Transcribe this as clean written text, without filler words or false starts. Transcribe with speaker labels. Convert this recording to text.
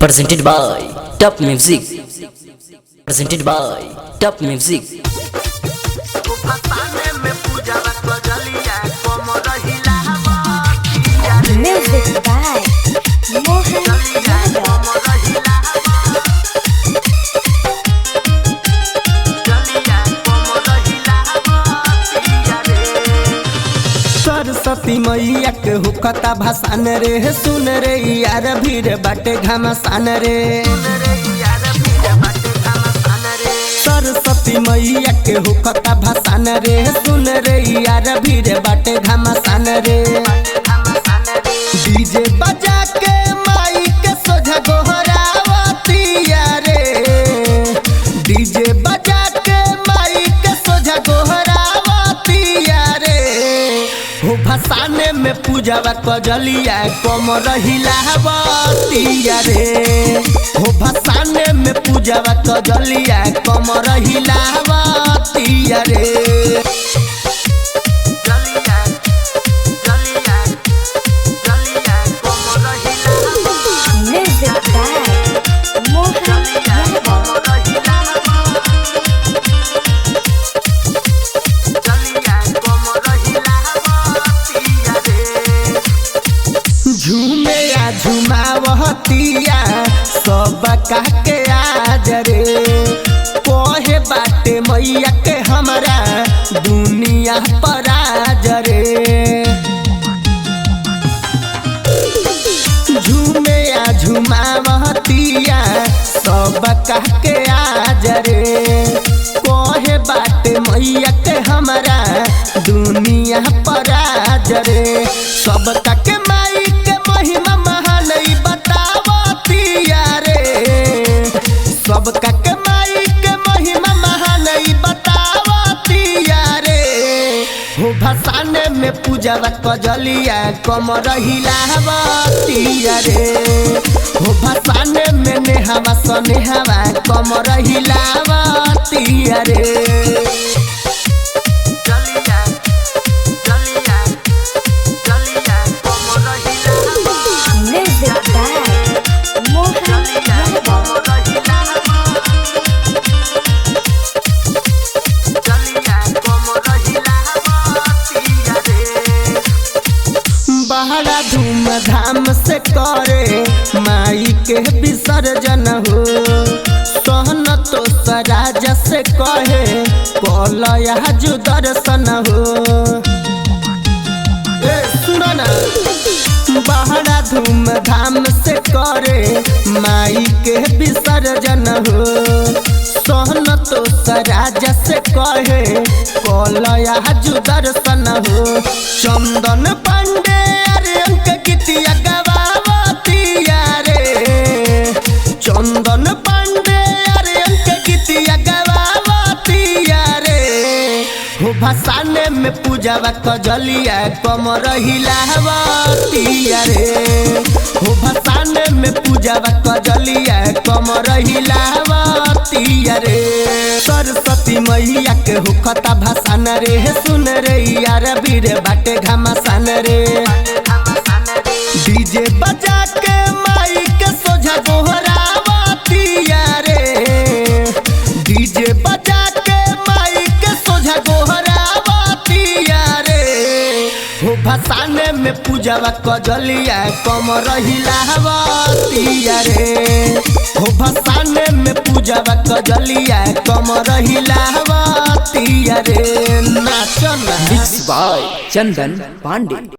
Speaker 1: Presented by Top Music. Presented by Top Music.
Speaker 2: Music by Mohan Yadav.
Speaker 3: Saraswati मैया के हुकता भसान रे, सुन रे यार भीड़ बाटे घमासान रे। सरस्वती मैया के हुकता भसान रे, सुन रे यार भीड़ बाटे घमासान रे। डीजे बजा के माई के सोझा गोहरावतिया रे, डीजे बजा के माई के सोझा गोहरावतिया रे। हो भसाने में पूजावा कजलिया कमर हिलावतिया रे, हो भसाने में पूजावा कजलिया कमर हिलावतिया रे।
Speaker 2: Music by Mohan Yadav.
Speaker 3: झूमे या झुमावतिया सब के आज रे, कोहे बाटे मैया के हमरा दुनिया पर आज रे। झूमे या झुमावतिया सब के आज रे, कोहे बाटे मैया के हमरा दुनिया पर आज रे। सब के माई के महिमा महान बतावतिया रे, सब के माई के महिमा महान बतावतिया रे। हो भसाने में पूजावा कजलिया कमर हिलावतिया रे, हो भसाने में नेहावा सनेहावा कमर हिलावतिया रे।
Speaker 2: Music by Mohan Yadav.
Speaker 3: बड़ा धूमधाम से करे माई के विसर्जन हो, सहन तो सराज से कहे कलया जो दर्शन हो। सुनो ना, बड़ा धूमधाम से करे माई के विसर्जन हो, सहन तो सराज से कहे कलया जो दर्शन हो। चंदन पांडे अरे अंक गीतिया गवावतिया रे, चंदन पांडे अरे अंक गीतिया गवावतिया रे। हो भसाने में पूजावा कजलिया कमर हिलावतिया रे, हो भसाने में पूजावा कजलिया कमर हिलावतिया रे। सरस्वती मैया के हुकता भसान रे, सुन रे यार भीड़ बाटे घमासान रे। डीजे बजा के माई के सोझा गोहरावतिया रे, डीजे बजा के माई के सोझा गोहरावतिया रे। हो भसाने में पूजावा कजलिया कमर हिलावतिया रे, हो भसाने में पूजावा कजलिया कमर हिलावतिया रे। नाचना
Speaker 1: Mixed by Chandan Pandey.